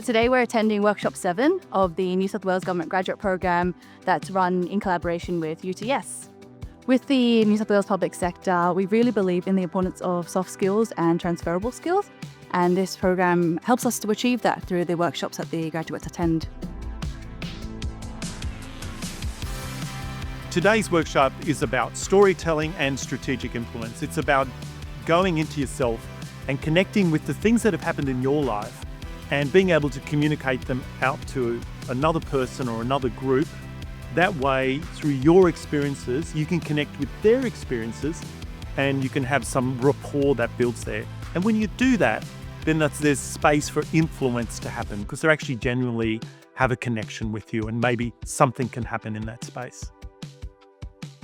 Today we're attending Workshop 7 of the New South Wales Government Graduate Program that's run in collaboration with UTS. With the New South Wales public sector, we really believe in the importance of soft skills and transferable skills, and this program helps us to achieve that through the workshops that the graduates attend. Today's workshop is about storytelling and strategic influence. It's about going into yourself and connecting with the things that have happened in your life and being able to communicate them out to another person or another group. That way, through your experiences, you can connect with their experiences and you can have some rapport that builds there. And when you do that, then there's space for influence to happen because they actually genuinely have a connection with you and maybe something can happen in that space.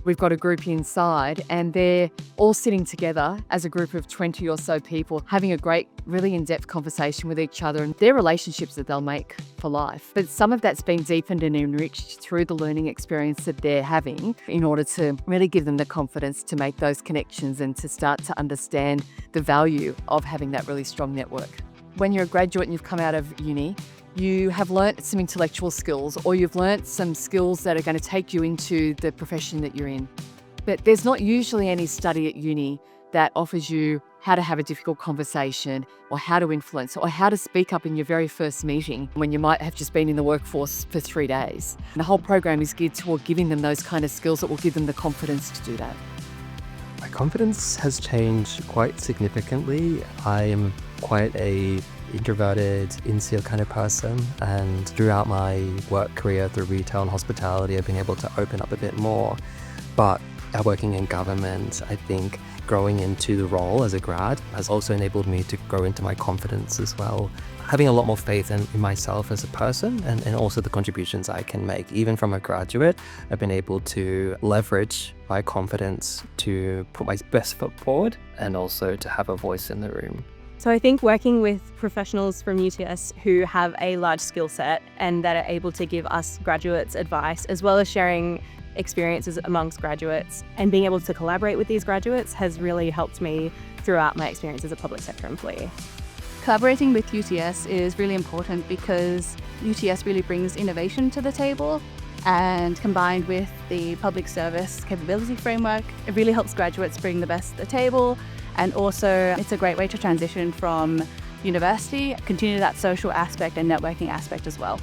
We've got a group inside and they're all sitting together as a group of 20 or so people, having a great, really in-depth conversation with each other and their relationships that they'll make for life. But some of that's been deepened and enriched through the learning experience that they're having in order to really give them the confidence to make those connections and to start to understand the value of having that really strong network. When you're a graduate and you've come out of uni, you have learnt some intellectual skills or you've learnt some skills that are going to take you into the profession that you're in. But there's not usually any study at uni that offers you how to have a difficult conversation or how to influence or how to speak up in your very first meeting when you might have just been in the workforce for 3 days. And the whole program is geared toward giving them those kind of skills that will give them the confidence to do that. My confidence has changed quite significantly. I am quite a introverted, insular kind of person, and throughout my work career through retail and hospitality, I've been able to open up a bit more. But working in government, I think growing into the role as a grad has also enabled me to grow into my confidence as well. Having a lot more faith in myself as a person and also the contributions I can make. Even from a graduate, I've been able to leverage my confidence to put my best foot forward and also to have a voice in the room. So I think working with professionals from UTS who have a large skill set and that are able to give us graduates advice, as well as sharing experiences amongst graduates and being able to collaborate with these graduates has really helped me throughout my experience as a public sector employee. Collaborating with UTS is really important because UTS really brings innovation to the table, and combined with the public service capability framework, it really helps graduates bring the best to the table. And also, it's a great way to transition from university, continue that social aspect and networking aspect as well.